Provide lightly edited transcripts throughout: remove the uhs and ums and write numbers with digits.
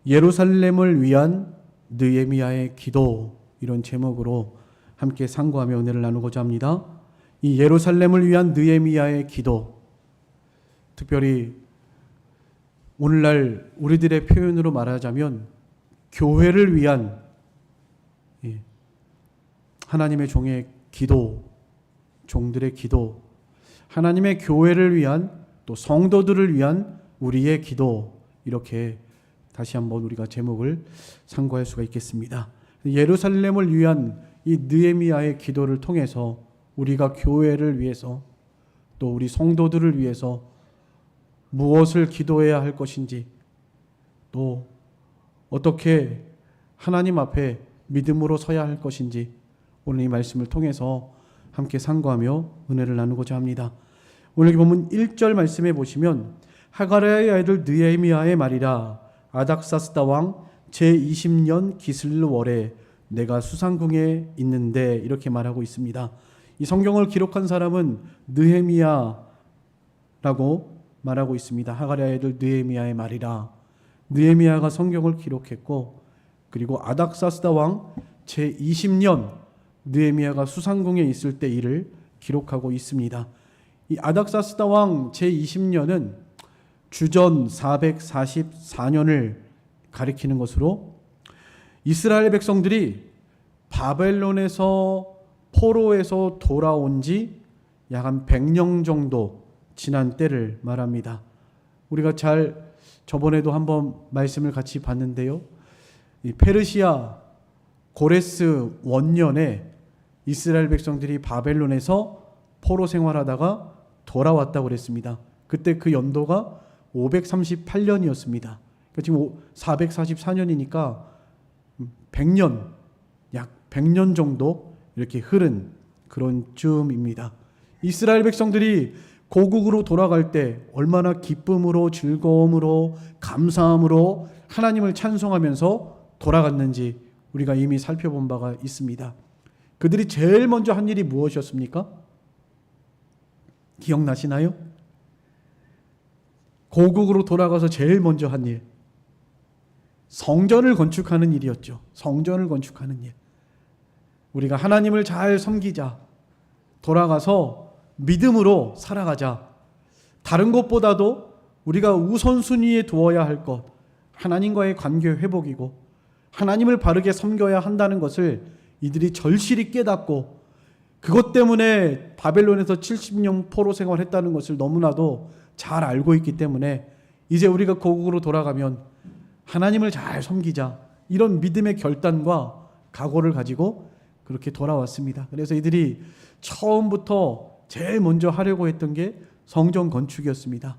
예루살렘을 위한 느헤미야의 기도, 이런 제목으로 함께 상고하며 은혜를 나누고자 합니다. 이 예루살렘을 위한 느헤미야의 기도, 특별히 오늘날 우리들의 표현으로 말하자면 교회를 위한 하나님의 종의 기도, 종들의 기도, 하나님의 교회를 위한 또 성도들을 위한 우리의 기도, 이렇게 다시 한번 우리가 제목을 상고할 수가 있겠습니다. 예루살렘을 위한 이 느헤미야의 기도를 통해서 우리가 교회를 위해서 또 우리 성도들을 위해서 무엇을 기도해야 할 것인지, 또 어떻게 하나님 앞에 믿음으로 서야 할 것인지 오늘 이 말씀을 통해서 함께 상고하며 은혜를 나누고자 합니다. 오늘 본문 1절 말씀에 보시면 하가랴의 아들 느헤미야의 말이라, 아닥사스다 왕 제20년 기슬월에 내가 수상궁에 있는데, 이렇게 말하고 있습니다. 이 성경을 기록한 사람은 느헤미야라고 말하고 있습니다. 하가랴의 아들 느헤미야의 말이라. 느헤미야가 성경을 기록했고, 그리고 아닥사스다 왕 제20년 느헤미야가 수상궁에 있을 때 일을 기록하고 있습니다. 이 아닥사스다 왕 제20년은 주전 444년을 가리키는 것으로, 이스라엘 백성들이 바벨론에서 포로에서 돌아온 지 약 한 100년 정도 지난 때를 말합니다. 우리가 저번에도 한번 말씀을 같이 봤는데요. 이 페르시아 고레스 원년에 이스라엘 백성들이 바벨론에서 포로 생활하다가 돌아왔다고 그랬습니다. 그때 그 연도가 538년이었습니다. 그러니까 지금 444년이니까 100년, 약 100년 정도 이렇게 흐른 그런 쯤입니다. 이스라엘 백성들이 고국으로 돌아갈 때 얼마나 기쁨으로, 즐거움으로, 감사함으로 하나님을 찬송하면서 돌아갔는지 우리가 이미 살펴본 바가 있습니다. 그들이 제일 먼저 한 일이 무엇이었습니까? 기억나시나요? 고국으로 돌아가서 제일 먼저 한 일, 성전을 건축하는 일이었죠. 성전을 건축하는 일. 우리가 하나님을 잘 섬기자, 돌아가서 믿음으로 살아가자. 다른 것보다도 우리가 우선순위에 두어야 할 것, 하나님과의 관계 회복이고 하나님을 바르게 섬겨야 한다는 것을 이들이 절실히 깨닫고, 그것 때문에 바벨론에서 70년 포로 생활했다는 것을 너무나도 잘 알고 있기 때문에 이제 우리가 고국으로 돌아가면 하나님을 잘 섬기자, 이런 믿음의 결단과 각오를 가지고 그렇게 돌아왔습니다. 그래서 이들이 처음부터 제일 먼저 하려고 했던 게 성전 건축이었습니다.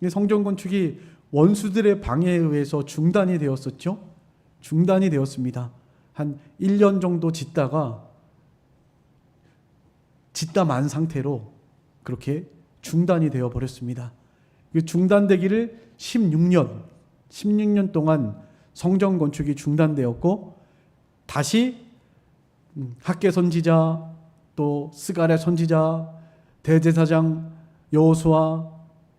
성전 건축이 원수들의 방해에 의해서 중단이 되었었죠. 중단이 되었습니다. 한 1년 정도 짓다 만 상태로 그렇게 중단이 되어 버렸습니다. 중단되기를 16년 동안 성전 건축이 중단되었고, 다시 학개 선지자, 또 스가랴 선지자, 대제사장 여호수아,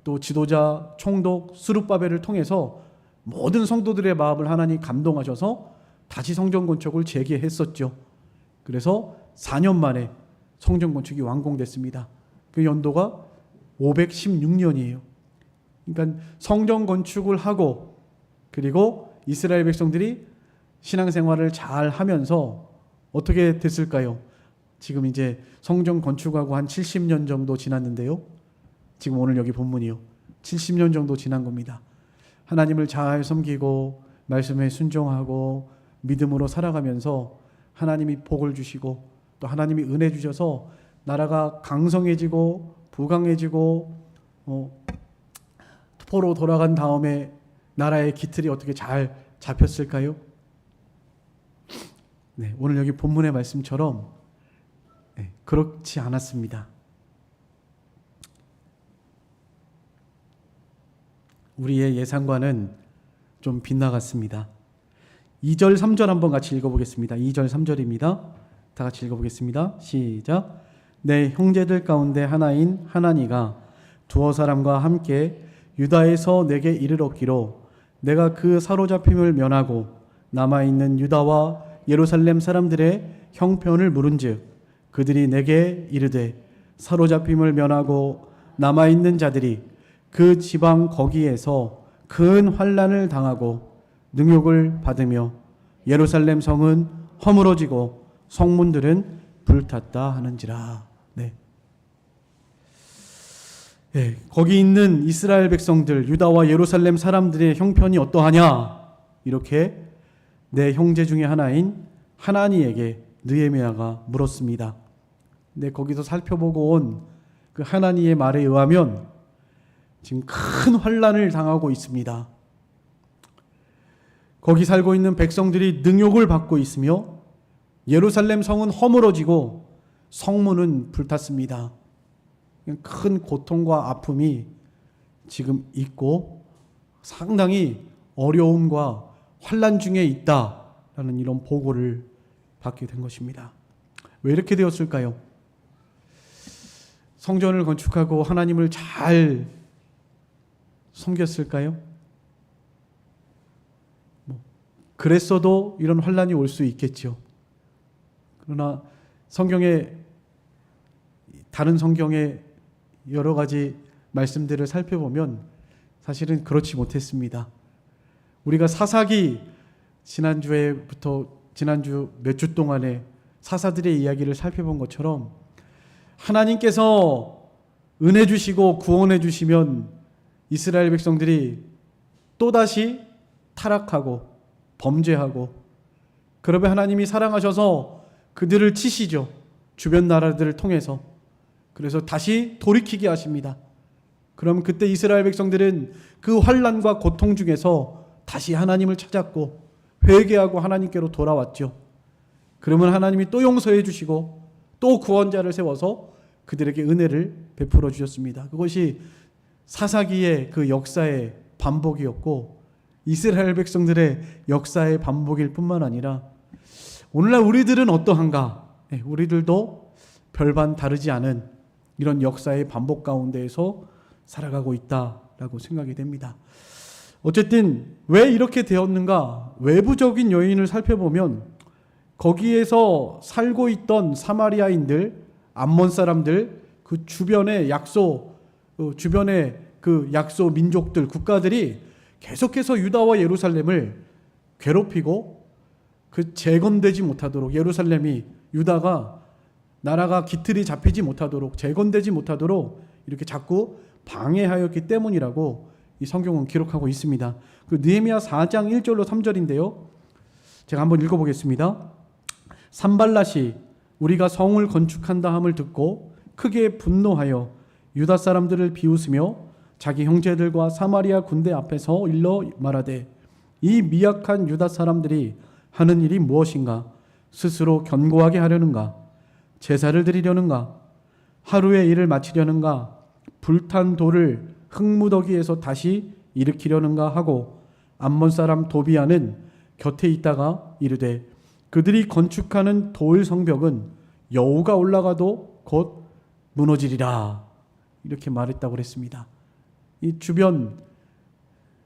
또 지도자 총독 스룹바벨을 통해서 모든 성도들의 마음을 하나님 감동하셔서 다시 성전 건축을 재개했었죠. 그래서 4년 만에 성전 건축이 완공됐습니다. 그 연도가 516년이에요. 그러니까 성전 건축을 하고, 그리고 이스라엘 백성들이 신앙생활을 잘 하면서 어떻게 됐을까요? 지금 이제 성전 건축하고 한 70년 정도 지났는데요. 지금 오늘 여기 본문이요. 70년 정도 지난 겁니다. 하나님을 잘 섬기고 말씀에 순종하고 믿음으로 살아가면서 하나님이 복을 주시고 또 하나님이 은혜 주셔서 나라가 강성해지고 부강해지고 포로 돌아간 다음에 나라의 기틀이 어떻게 잘 잡혔을까요? 네, 오늘 여기 본문의 말씀처럼 그렇지 않았습니다. 우리의 예상과는 좀 빗나갔습니다. 2절 3절 한번 같이 읽어보겠습니다. 2절 3절입니다. 다 같이 읽어보겠습니다. 시작. 내 형제들 가운데 하나인 하나니가 두어 사람과 함께 유다에서 내게 이르렀기로 내가 그 사로잡힘을 면하고 남아있는 유다와 예루살렘 사람들의 형편을 물은즉 그들이 내게 이르되 사로잡힘을 면하고 남아있는 자들이 그 지방 거기에서 큰 환난을 당하고 능욕을 받으며 예루살렘 성은 허물어지고 성문들은 불탔다 하는지라. 네, 거기 있는 이스라엘 백성들, 유다와 예루살렘 사람들의 형편이 어떠하냐? 이렇게 내 형제 중에 하나인 하나니에게 느헤미야가 물었습니다. 근데 거기서 살펴보고 온 그 하나니의 말에 의하면 지금 큰 환난을 당하고 있습니다. 거기 살고 있는 백성들이 능욕을 받고 있으며 예루살렘 성은 허물어지고 성문은 불탔습니다. 큰 고통과 아픔이 지금 있고 상당히 어려움과 환난 중에 있다라는 이런 보고를 받게 된 것입니다. 왜 이렇게 되었을까요? 성전을 건축하고 하나님을 잘 섬겼을까요? 그랬어도 이런 환난이 올 수 있겠죠. 그러나 다른 성경의 여러 가지 말씀들을 살펴보면 사실은 그렇지 못했습니다. 우리가 사사기 지난주 몇 주 동안에 사사들의 이야기를 살펴본 것처럼 하나님께서 은혜 주시고 구원해 주시면 이스라엘 백성들이 또다시 타락하고 범죄하고 그러면 하나님이 사랑하셔서 그들을 치시죠. 주변 나라들을 통해서. 그래서 다시 돌이키게 하십니다. 그럼 그때 이스라엘 백성들은 그 환난과 고통 중에서 다시 하나님을 찾았고 회개하고 하나님께로 돌아왔죠. 그러면 하나님이 또 용서해 주시고 또 구원자를 세워서 그들에게 은혜를 베풀어 주셨습니다. 그것이 사사기의 그 역사의 반복이었고 이스라엘 백성들의 역사의 반복일 뿐만 아니라 오늘날 우리들은 어떠한가? 우리들도 별반 다르지 않은 이런 역사의 반복 가운데에서 살아가고 있다라고 생각이 됩니다. 어쨌든 왜 이렇게 되었는가? 외부적인 요인을 살펴보면 거기에서 살고 있던 사마리아인들, 암몬 사람들, 그 주변의 약소 민족들, 국가들이 계속해서 유다와 예루살렘을 괴롭히고 그 재건되지 못하도록 유다가 나라가 기틀이 잡히지 못하도록 재건되지 못하도록 이렇게 자꾸 방해하였기 때문이라고 이 성경은 기록하고 있습니다. 그 느헤미야 4장 1절로 3절인데요. 제가 한번 읽어보겠습니다. 산발랏이 우리가 성을 건축한다 함을 듣고 크게 분노하여 유다 사람들을 비웃으며 자기 형제들과 사마리아 군대 앞에서 일러 말하되 이 미약한 유다 사람들이 하는 일이 무엇인가? 스스로 견고하게 하려는가? 제사를 드리려는가? 하루의 일을 마치려는가? 불탄 돌을 흙무더기에서 다시 일으키려는가 하고 암몬 사람 도비아는 곁에 있다가 이르되 그들이 건축하는 돌 성벽은 여우가 올라가도 곧 무너지리라. 이렇게 말했다고 그랬습니다. 이 주변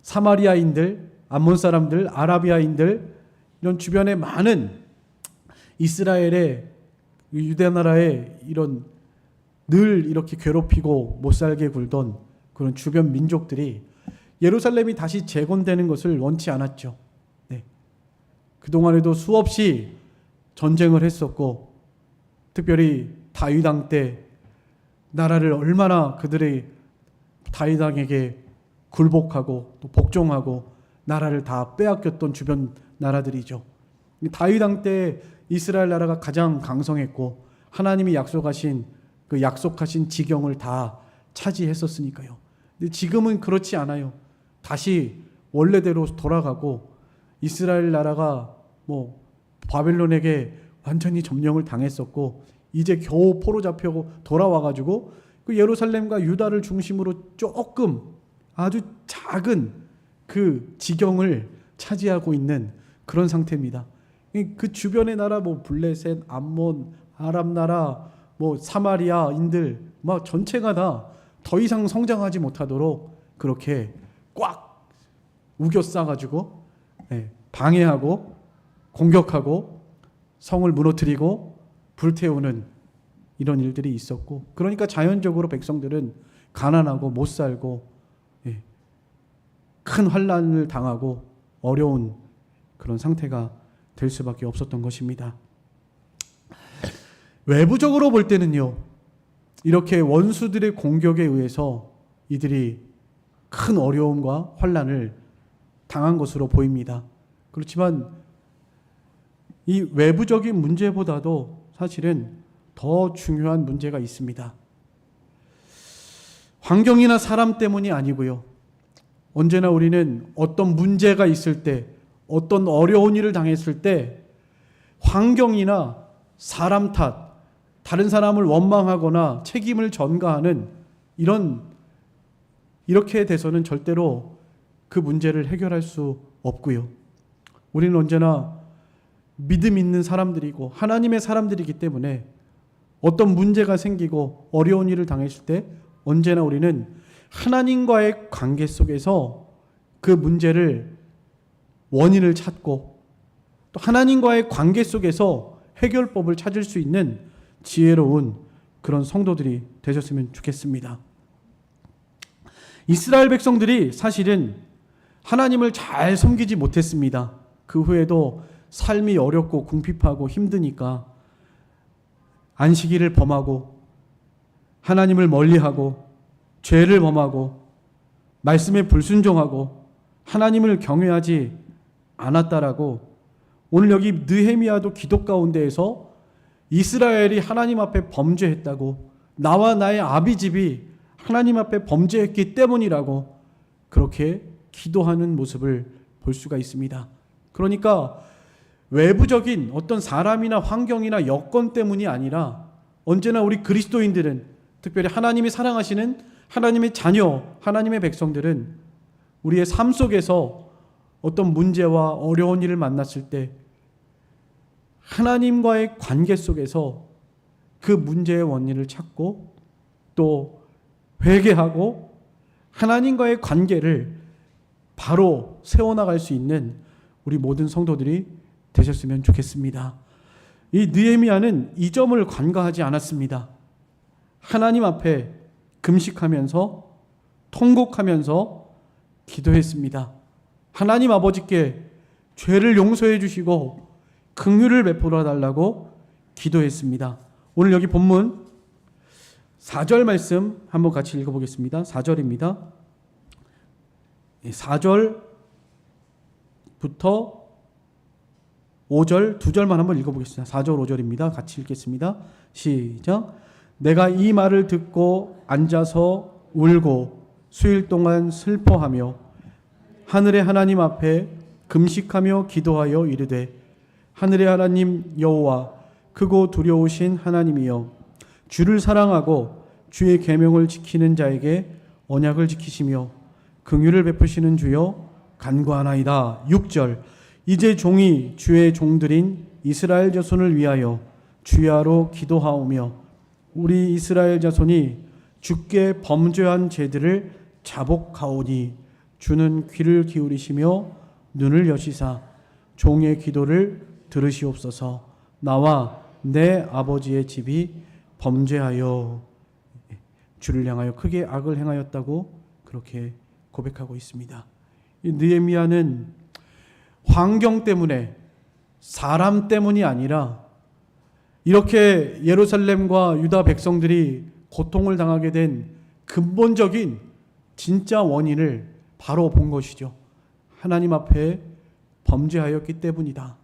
사마리아인들, 암몬 사람들, 아라비아인들 이런 주변에 많은 이스라엘의 유대 나라의 이런 늘 이렇게 괴롭히고 못살게 굴던 그런 주변 민족들이 예루살렘이 다시 재건되는 것을 원치 않았죠. 그동안에도 수없이 전쟁을 했었고 특별히 다윗 왕 때 나라를 얼마나 그들의 다윗 왕에게 굴복하고 또 복종하고 나라를 다 빼앗겼던 주변 나라들이죠. 다윗 왕 때 이스라엘 나라가 가장 강성했고 하나님이 약속하신 지경을 다 차지했었으니까요. 근데 지금은 그렇지 않아요. 다시 원래대로 돌아가고 이스라엘 나라가 바벨론에게 완전히 점령을 당했었고 이제 겨우 포로 잡혀고 돌아와가지고 그 예루살렘과 유다를 중심으로 조금 아주 작은 그 지경을 차지하고 있는 그런 상태입니다. 그 주변의 나라 블레셋, 암몬, 아람 나라, 사마리아인들 전체가 다 더 이상 성장하지 못하도록 그렇게 꽉 우겨싸가지고 방해하고 공격하고 성을 무너뜨리고 불태우는 이런 일들이 있었고, 그러니까 자연적으로 백성들은 가난하고 못 살고 큰 환난을 당하고 어려운 그런 상태가 될 수밖에 없었던 것입니다. 외부적으로 볼 때는요, 이렇게 원수들의 공격에 의해서 이들이 큰 어려움과 환난을 당한 것으로 보입니다. 그렇지만 이 외부적인 문제보다도 사실은 더 중요한 문제가 있습니다. 환경이나 사람 때문이 아니고요. 언제나 우리는 어떤 문제가 있을 때, 어떤 어려운 일을 당했을 때 환경이나 사람 탓, 다른 사람을 원망하거나 책임을 전가하는 이렇게 돼서는 절대로 그 문제를 해결할 수 없고요. 우리는 언제나 믿음 있는 사람들이고 하나님의 사람들이기 때문에 어떤 문제가 생기고 어려운 일을 당했을 때 언제나 우리는 하나님과의 관계 속에서 그 문제를 원인을 찾고 또 하나님과의 관계 속에서 해결법을 찾을 수 있는 지혜로운 그런 성도들이 되셨으면 좋겠습니다. 이스라엘 백성들이 사실은 하나님을 잘 섬기지 못했습니다. 그 후에도 삶이 어렵고 궁핍하고 힘드니까 안식일을 범하고 하나님을 멀리하고 죄를 범하고 말씀에 불순종하고 하나님을 경외하지 않았다라고, 오늘 여기 느헤미야도 기도 가운데에서 이스라엘이 하나님 앞에 범죄했다고, 나와 나의 아비집이 하나님 앞에 범죄했기 때문이라고 그렇게 기도하는 모습을 볼 수가 있습니다. 그러니까 외부적인 어떤 사람이나 환경이나 여건 때문이 아니라 언제나 우리 그리스도인들은, 특별히 하나님이 사랑하시는 하나님의 자녀, 하나님의 백성들은 우리의 삶 속에서 어떤 문제와 어려운 일을 만났을 때 하나님과의 관계 속에서 그 문제의 원인을 찾고 또 회개하고 하나님과의 관계를 바로 세워나갈 수 있는 우리 모든 성도들이 되셨으면 좋겠습니다. 이 느헤미야는 이 점을 간과하지 않았습니다. 하나님 앞에 금식하면서 통곡하면서 기도했습니다. 하나님 아버지께 죄를 용서해 주시고 긍휼을 베풀어 달라고 기도했습니다. 오늘 여기 본문 4절 말씀 한번 같이 읽어보겠습니다. 4절입니다. 4절부터 5절 두 절만 한번 읽어보겠습니다. 4절 5절입니다. 같이 읽겠습니다. 시작. 내가 이 말을 듣고 앉아서 울고 수일 동안 슬퍼하며 하늘의 하나님 앞에 금식하며 기도하여 이르되, 하늘의 하나님 여호와 크고 두려우신 하나님이여, 주를 사랑하고 주의 계명을 지키는 자에게 언약을 지키시며 긍휼을 베푸시는 주여 간구하나이다. 6절. 이제 종이 주의 종들인 이스라엘 자손을 위하여 주야로 기도하오며 우리 이스라엘 자손이 주께 범죄한 죄들을 자복하오니 주는 귀를 기울이시며 눈을 여시사 종의 기도를 들으시옵소서. 나와 내 아버지의 집이 범죄하여 주를 향하여 크게 악을 행하였다고 그렇게 고백하고 있습니다. 이 느헤미야는 환경 때문에, 사람 때문이 아니라 이렇게 예루살렘과 유다 백성들이 고통을 당하게 된 근본적인 진짜 원인을 바로 본 것이죠. 하나님 앞에 범죄하였기 때문이다.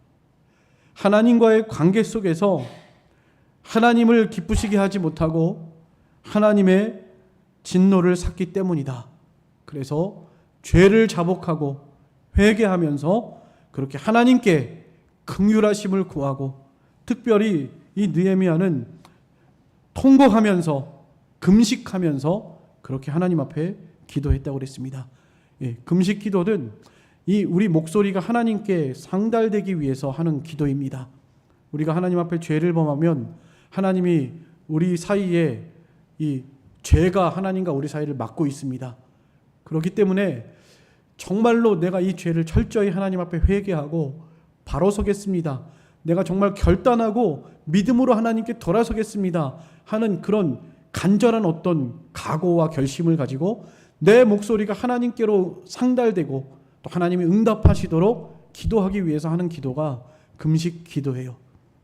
하나님과의 관계 속에서 하나님을 기쁘시게 하지 못하고 하나님의 진노를 샀기 때문이다. 그래서 죄를 자복하고 회개하면서 그렇게 하나님께 긍휼하심을 구하고, 특별히 이 느헤미야는 통곡하면서 금식하면서 그렇게 하나님 앞에 기도했다고 그랬습니다. 금식 기도는 우리 목소리가 하나님께 상달되기 위해서 하는 기도입니다. 우리가 하나님 앞에 죄를 범하면 하나님이 우리 사이에 이 죄가 하나님과 우리 사이를 막고 있습니다. 그렇기 때문에 정말로 내가 이 죄를 철저히 하나님 앞에 회개하고 바로 서겠습니다. 내가 정말 결단하고 믿음으로 하나님께 돌아서겠습니다 하는 그런 간절한 어떤 각오와 결심을 가지고 내 목소리가 하나님께로 상달되고 또 하나님이 응답하시도록 기도하기 위해서 하는 기도가 금식 기도예요.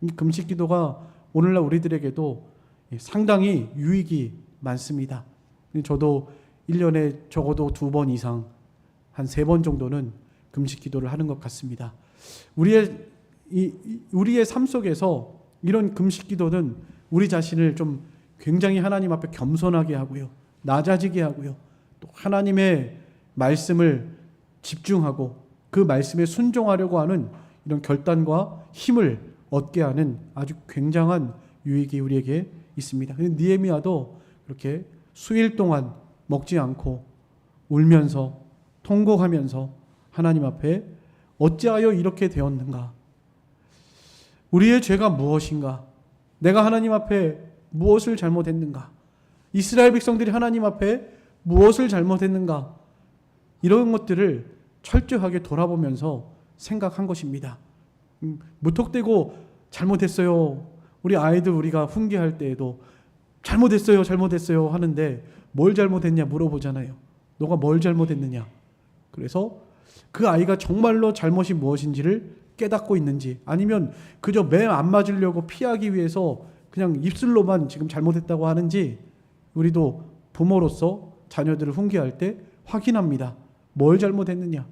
이 금식 기도가 오늘날 우리들에게도 상당히 유익이 많습니다. 저도 1년에 적어도 2번 이상 한 3번 정도는 금식 기도를 하는 것 같습니다. 우리의 삶 속에서 이런 금식 기도는 우리 자신을 좀 굉장히 하나님 앞에 겸손하게 하고요, 낮아지게 하고요, 또 하나님의 말씀을 집중하고 그 말씀에 순종하려고 하는 이런 결단과 힘을 얻게 하는 아주 굉장한 유익이 우리에게 있습니다. 느헤미야도 그렇게 수일 동안 먹지 않고 울면서 통곡하면서 하나님 앞에 어찌하여 이렇게 되었는가? 우리의 죄가 무엇인가? 내가 하나님 앞에 무엇을 잘못했는가? 이스라엘 백성들이 하나님 앞에 무엇을 잘못했는가? 이런 것들을 철저하게 돌아보면서 생각한 것입니다. 무턱대고 잘못했어요. 우리 아이들 우리가 훈계할 때에도 잘못했어요 하는데 뭘 잘못했냐 물어보잖아요. 너가 뭘 잘못했느냐? 그래서 그 아이가 정말로 잘못이 무엇인지를 깨닫고 있는지, 아니면 그저 매 안 맞으려고 피하기 위해서 그냥 입술로만 지금 잘못했다고 하는지, 우리도 부모로서 자녀들을 훈계할 때 확인합니다. 뭘 잘못했느냐?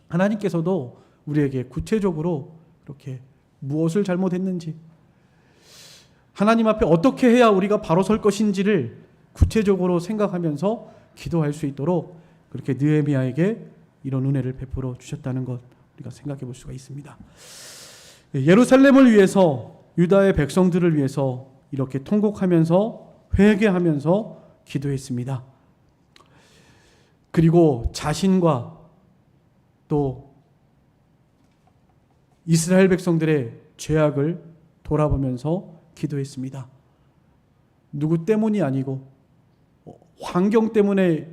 하나님께서도 우리에게 구체적으로 그렇게 무엇을 잘못했는지, 하나님 앞에 어떻게 해야 우리가 바로 설 것인지를 구체적으로 생각하면서 기도할 수 있도록 그렇게 느헤미야에게 이런 은혜를 베풀어 주셨다는 것 우리가 생각해 볼 수가 있습니다. 예루살렘을 위해서, 유다의 백성들을 위해서 이렇게 통곡하면서 회개하면서 기도했습니다. 그리고 자신과 또 이스라엘 백성들의 죄악을 돌아보면서 기도했습니다. 누구 때문이 아니고 환경 때문에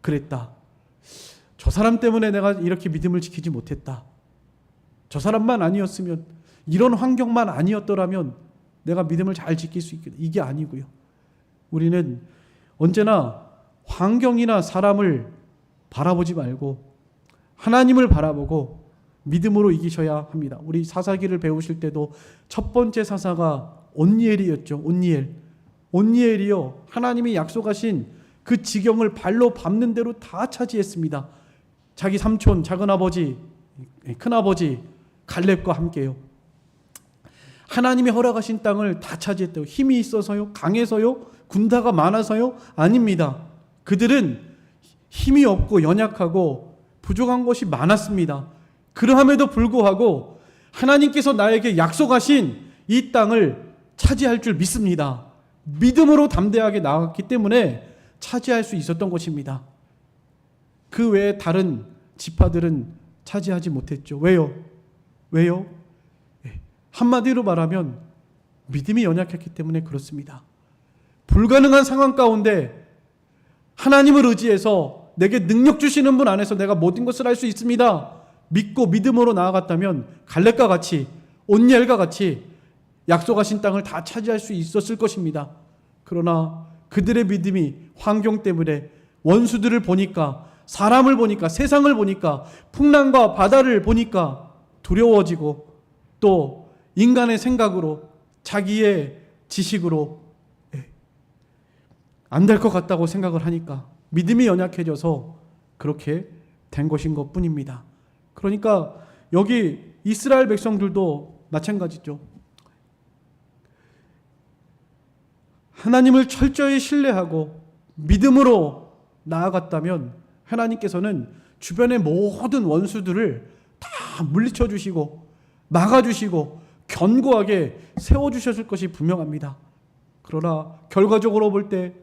그랬다. 저 사람 때문에 내가 이렇게 믿음을 지키지 못했다. 저 사람만 아니었으면, 이런 환경만 아니었더라면 내가 믿음을 잘 지킬 수 있겠다. 이게 아니고요. 우리는 언제나 환경이나 사람을 바라보지 말고 하나님을 바라보고 믿음으로 이기셔야 합니다. 우리 사사기를 배우실 때도 첫 번째 사사가 온니엘이었죠. 온니엘이요, 하나님이 약속하신 그 지경을 발로 밟는 대로 다 차지했습니다. 자기 삼촌, 작은아버지, 큰아버지 갈렙과 함께요. 하나님이 허락하신 땅을 다 차지했대요. 힘이 있어서요? 강해서요? 군사가 많아서요? 아닙니다. 그들은 힘이 없고 연약하고 부족한 것이 많았습니다. 그러함에도 불구하고 하나님께서 나에게 약속하신 이 땅을 차지할 줄 믿습니다. 믿음으로 담대하게 나아갔기 때문에 차지할 수 있었던 것입니다. 그 외에 다른 지파들은 차지하지 못했죠. 왜요? 한마디로 말하면 믿음이 연약했기 때문에 그렇습니다. 불가능한 상황 가운데 하나님을 의지해서 내게 능력 주시는 분 안에서 내가 모든 것을 할 수 있습니다. 믿고 믿음으로 나아갔다면 갈렙과 같이, 온니엘과 같이 약속하신 땅을 다 차지할 수 있었을 것입니다. 그러나 그들의 믿음이 환경 때문에, 원수들을 보니까, 사람을 보니까, 세상을 보니까, 풍랑과 바다를 보니까 두려워지고, 또 인간의 생각으로, 자기의 지식으로 안 될 것 같다고 생각을 하니까 믿음이 연약해져서 그렇게 된 것인 것 뿐입니다. 그러니까 여기 이스라엘 백성들도 마찬가지죠. 하나님을 철저히 신뢰하고 믿음으로 나아갔다면 하나님께서는 주변의 모든 원수들을 다 물리쳐 주시고 막아주시고 견고하게 세워주셨을 것이 분명합니다. 그러나 결과적으로 볼 때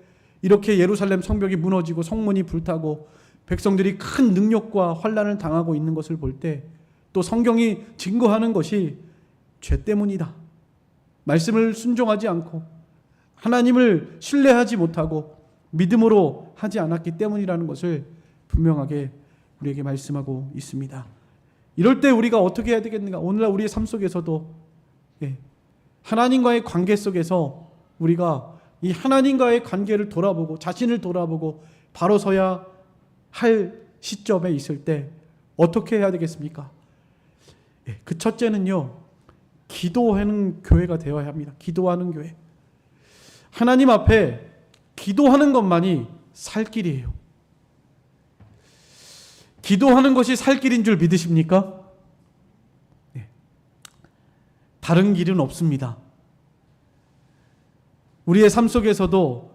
이렇게 예루살렘 성벽이 무너지고 성문이 불타고 백성들이 큰 능력과 환난을 당하고 있는 것을 볼 때 또 성경이 증거하는 것이 죄 때문이다. 말씀을 순종하지 않고 하나님을 신뢰하지 못하고 믿음으로 하지 않았기 때문이라는 것을 분명하게 우리에게 말씀하고 있습니다. 이럴 때 우리가 어떻게 해야 되겠는가? 오늘날 우리의 삶 속에서도 하나님과의 관계 속에서 우리가 이 하나님과의 관계를 돌아보고 자신을 돌아보고 바로 서야 할 시점에 있을 때 어떻게 해야 되겠습니까? 그 첫째는요, 기도하는 교회가 되어야 합니다. 기도하는 교회. 하나님 앞에 기도하는 것만이 살 길이에요. 기도하는 것이 살 길인 줄 믿으십니까? 다른 길은 없습니다. 우리의 삶 속에서도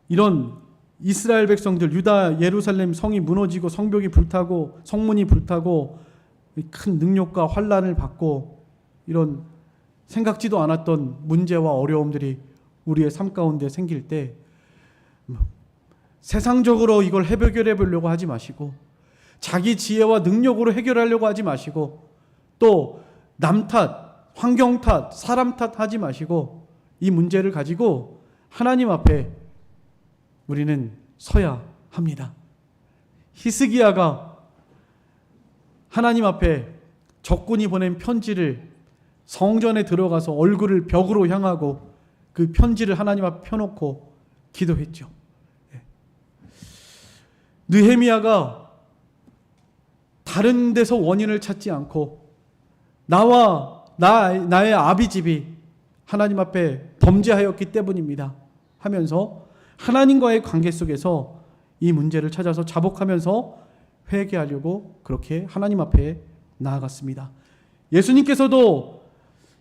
이런 이스라엘 백성들, 유다 예루살렘 성이 무너지고 성벽이 불타고 성문이 불타고 큰 능력과 환난을 받고 이런 생각지도 않았던 문제와 어려움들이 우리의 삶 가운데 생길 때 세상적으로 이걸 해결해 보려고 하지 마시고 자기 지혜와 능력으로 해결하려고 하지 마시고 또 남 탓, 환경 탓, 사람 탓 하지 마시고 이 문제를 가지고 하나님 앞에 우리는 서야 합니다. 히스기야가 하나님 앞에 적군이 보낸 편지를 성전에 들어가서 얼굴을 벽으로 향하고 그 편지를 하나님 앞에 펴놓고 기도했죠. 느헤미야가 다른 데서 원인을 찾지 않고 나의 아비집이 하나님 앞에 범죄하였기 때문입니다 하면서 하나님과의 관계 속에서 이 문제를 찾아서 자복하면서 회개하려고 그렇게 하나님 앞에 나아갔습니다. 예수님께서도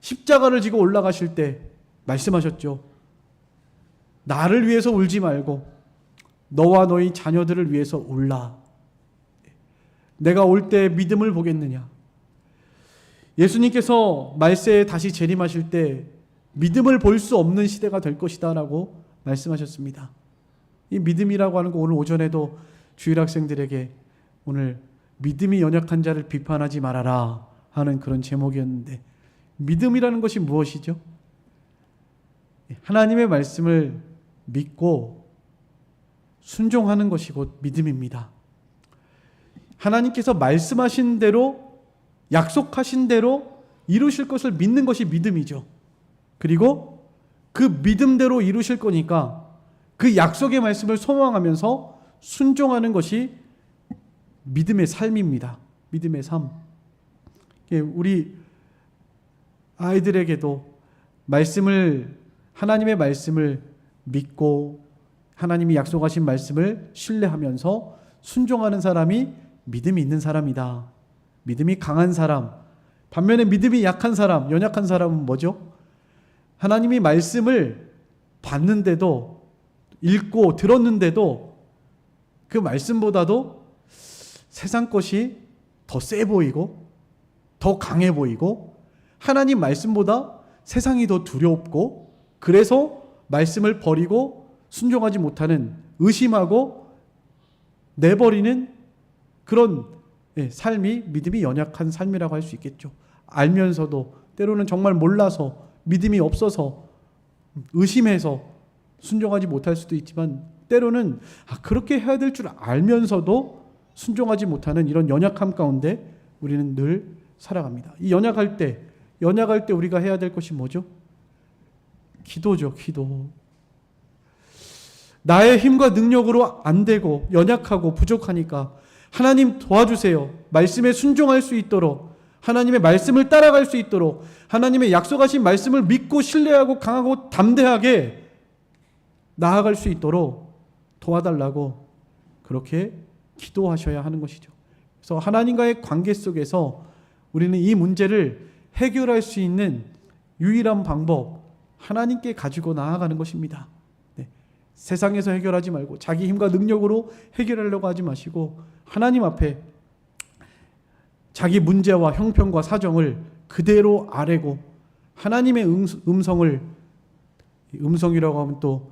십자가를 지고 올라가실 때 말씀하셨죠. 나를 위해서 울지 말고 너와 너희 자녀들을 위해서 울라. 내가 올 때 믿음을 보겠느냐. 예수님께서 말세에 다시 재림하실 때 믿음을 볼 수 없는 시대가 될 것이다 라고 말씀하셨습니다. 이 믿음이라고 하는 거 오늘 오전에도 주일 학생들에게 오늘 믿음이 연약한 자를 비판하지 말아라 하는 그런 제목이었는데 믿음이라는 것이 무엇이죠? 하나님의 말씀을 믿고 순종하는 것이 곧 믿음입니다. 하나님께서 말씀하신 대로 약속하신 대로 이루실 것을 믿는 것이 믿음이죠. 그리고 그 믿음대로 이루실 거니까 그 약속의 말씀을 소망하면서 순종하는 것이 믿음의 삶입니다. 믿음의 삶. 우리 아이들에게도 하나님의 말씀을 믿고 하나님이 약속하신 말씀을 신뢰하면서 순종하는 사람이 믿음이 있는 사람이다. 믿음이 강한 사람. 반면에 믿음이 약한 사람, 연약한 사람은 뭐죠? 하나님이 말씀을 봤는데도 읽고 들었는데도 그 말씀보다도 세상 것이 더 세 보이고 더 강해 보이고 하나님 말씀보다 세상이 더 두렵고 그래서 말씀을 버리고 순종하지 못하는 의심하고 내버리는 그런 삶이 믿음이 연약한 삶이라고 할 수 있겠죠. 알면서도 때로는 정말 몰라서 믿음이 없어서 의심해서 순종하지 못할 수도 있지만 때로는 그렇게 해야 될 줄 알면서도 순종하지 못하는 이런 연약함 가운데 우리는 늘 살아갑니다. 이 연약할 때 우리가 해야 될 것이 뭐죠? 기도죠. 기도. 나의 힘과 능력으로 안 되고 연약하고 부족하니까 하나님 도와주세요. 말씀에 순종할 수 있도록 하나님의 말씀을 따라갈 수 있도록 하나님의 약속하신 말씀을 믿고 신뢰하고 강하고 담대하게 나아갈 수 있도록 도와달라고 그렇게 기도하셔야 하는 것이죠. 그래서 하나님과의 관계 속에서 우리는 이 문제를 해결할 수 있는 유일한 방법 하나님께 가지고 나아가는 것입니다. 세상에서 해결하지 말고 자기 힘과 능력으로 해결하려고 하지 마시고 하나님 앞에 자기 문제와 형편과 사정을 그대로 아뢰고 하나님의 음성이라고 하면 또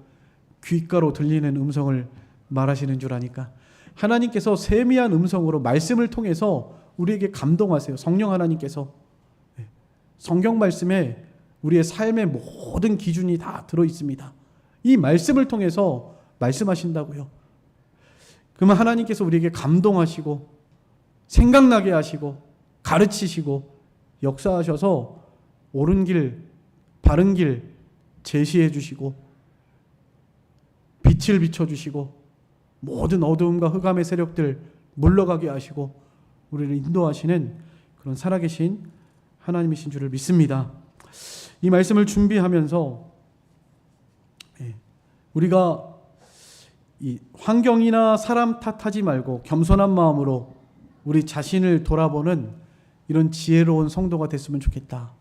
귓가로 들리는 음성을 말하시는 줄 아니까 하나님께서 세미한 음성으로 말씀을 통해서 우리에게 감동하세요. 성령 하나님께서 성경 말씀에 우리의 삶의 모든 기준이 다 들어 있습니다. 이 말씀을 통해서 말씀하신다고요. 그러면 하나님께서 우리에게 감동하시고 생각나게 하시고 가르치시고 역사하셔서 옳은 길, 바른 길 제시해 주시고 빛을 비춰주시고 모든 어두움과 흑암의 세력들 물러가게 하시고 우리를 인도하시는 그런 살아계신 하나님이신 줄을 믿습니다. 이 말씀을 준비하면서 우리가 이 환경이나 사람 탓하지 말고 겸손한 마음으로 우리 자신을 돌아보는 이런 지혜로운 성도가 됐으면 좋겠다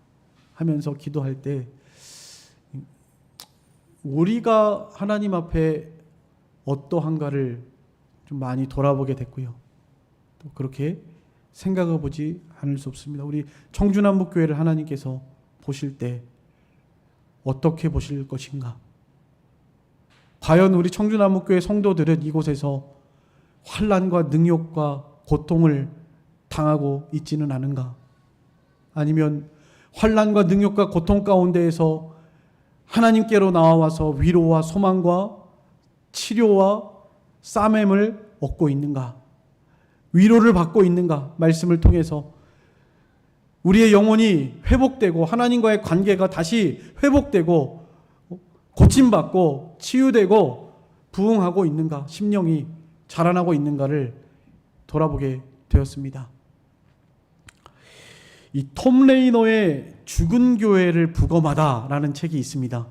하면서 기도할 때 우리가 하나님 앞에 어떠한가를 좀 많이 돌아보게 됐고요. 또 그렇게 생각해 보지 않을 수 없습니다. 우리 청주남북교회를 하나님께서 보실 때 어떻게 보실 것인가? 과연 우리 청주남북교회 성도들은 이곳에서 환난과 능욕과 고통을 당하고 있지는 않은가? 아니면 환난과 능욕과 고통 가운데에서 하나님께로 나와서 위로와 소망과 치료와 싸매을 얻고 있는가? 위로를 받고 있는가? 말씀을 통해서 우리의 영혼이 회복되고 하나님과의 관계가 다시 회복되고 고침받고 치유되고 부흥하고 있는가? 심령이 자라나고 있는가를 돌아보게 되었습니다. 이 톰 레이너의 죽은 교회를 부검하다라는 책이 있습니다.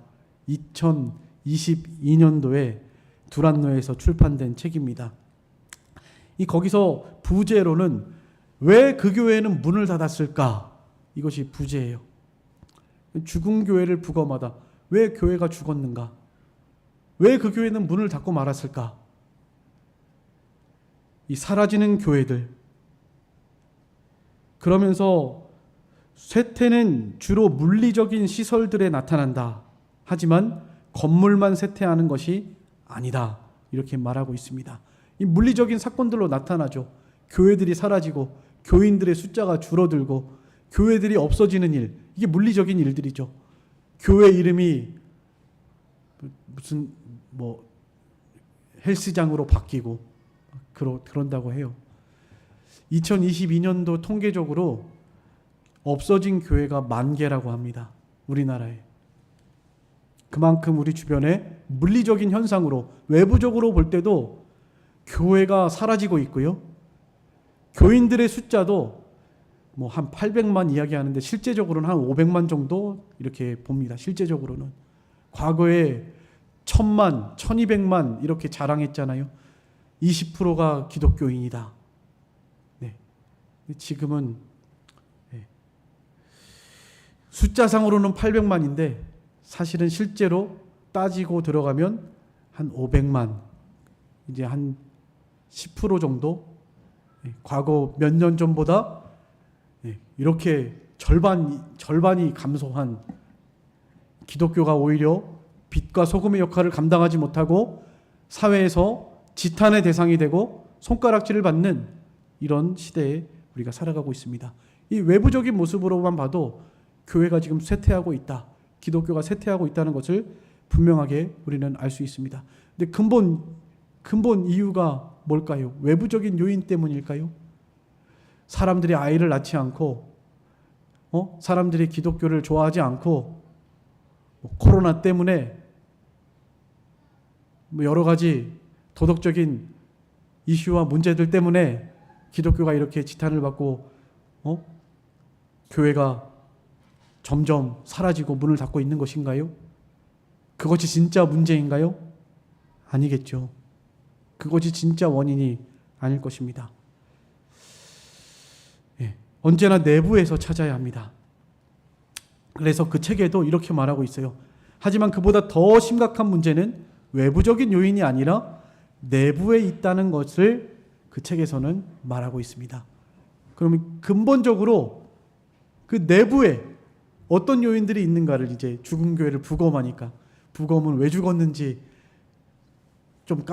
2022년도에 두란노에서 출판된 책입니다. 거기서 부제로는 왜 그 교회는 문을 닫았을까? 이것이 부제예요. 죽은 교회를 부검하다. 왜 교회가 죽었는가? 왜 그 교회는 문을 닫고 말았을까? 이 사라지는 교회들. 그러면서 쇠퇴는 주로 물리적인 시설들에 나타난다. 하지만 건물만 쇠퇴하는 것이 아니다. 이렇게 말하고 있습니다. 이 물리적인 사건들로 나타나죠. 교회들이 사라지고 교인들의 숫자가 줄어들고 교회들이 없어지는 일. 이게 물리적인 일들이죠. 교회 이름이 무슨 헬스장으로 바뀌고 그런다고 해요. 2022년도 통계적으로 없어진 교회가 10,000개라고 합니다. 우리나라에. 그만큼 우리 주변에 물리적인 현상으로 외부적으로 볼 때도 교회가 사라지고 있고요. 교인들의 숫자도 한 800만 이야기하는데 실제적으로는 한 500만 정도 이렇게 봅니다. 실제적으로는. 과거에 1,000만, 1,200만 이렇게 자랑했잖아요. 20%가 기독교인이다. 네. 지금은 숫자상으로는 800만인데 사실은 실제로 따지고 들어가면 한 500만, 이제 한 10% 정도, 과거 몇 년 전보다 이렇게 절반이 감소한, 기독교가 오히려 빛과 소금의 역할을 감당하지 못하고 사회에서 지탄의 대상이 되고 손가락질을 받는 이런 시대에 우리가 살아가고 있습니다. 이 외부적인 모습으로만 봐도 교회가 지금 쇠퇴하고 있다. 기독교가 쇠퇴하고 있다는 것을 분명하게 우리는 알 수 있습니다. 근데 근본 이유가 뭘까요? 외부적인 요인 때문일까요? 사람들이 아이를 낳지 않고, 사람들이 기독교를 좋아하지 않고, 코로나 때문에 여러 가지 도덕적인 이슈와 문제들 때문에 기독교가 이렇게 지탄을 받고, 교회가 점점 사라지고 문을 닫고 있는 것인가요? 그것이 진짜 문제인가요? 아니겠죠. 그것이 진짜 원인이 아닐 것입니다. 언제나 내부에서 찾아야 합니다. 그래서 그 책에도 이렇게 말하고 있어요. 하지만 그보다 더 심각한 문제는 외부적인 요인이 아니라 내부에 있다는 것을 그 책에서는 말하고 있습니다. 그러면 근본적으로 그 내부에 어떤 요인들이 있는가를 이제 죽은 교회를 부검하니까, 부검은 왜 죽었는지 좀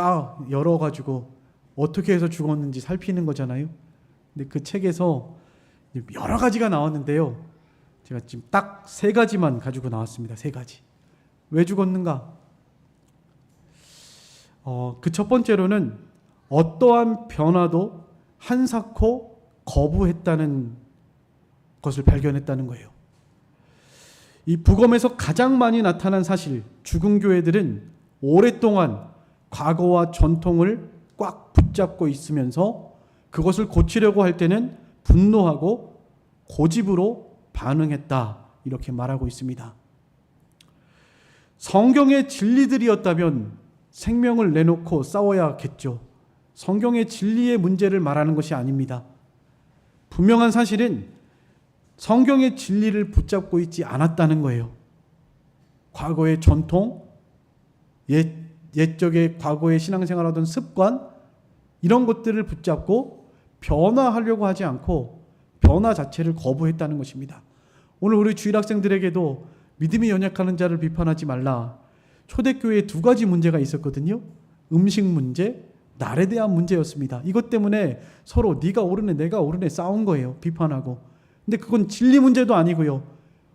열어가지고 어떻게 해서 죽었는지 살피는 거잖아요. 근데 그 책에서 여러 가지가 나왔는데요. 제가 지금 딱 3가지만 가지고 나왔습니다. 3가지. 왜 죽었는가? 그 첫 번째로는 어떠한 변화도 한사코 거부했다는 것을 발견했다는 거예요. 이 복음에서 가장 많이 나타난 사실, 죽은 교회들은 오랫동안 과거와 전통을 꽉 붙잡고 있으면서 그것을 고치려고 할 때는 분노하고 고집으로 반응했다, 이렇게 말하고 있습니다. 성경의 진리들이었다면 생명을 내놓고 싸워야겠죠. 성경의 진리의 문제를 말하는 것이 아닙니다. 분명한 사실은 성경의 진리를 붙잡고 있지 않았다는 거예요. 과거의 전통, 옛적의 과거의 신앙생활하던 습관, 이런 것들을 붙잡고 변화하려고 하지 않고 변화 자체를 거부했다는 것입니다. 오늘 우리 주일학생들에게도 믿음이 연약하는 자를 비판하지 말라. 초대교회에 두 가지 문제가 있었거든요. 음식 문제, 날에 대한 문제였습니다. 이것 때문에 서로 네가 옳으네 내가 옳으네 싸운 거예요. 비판하고. 근데 그건 진리 문제도 아니고요.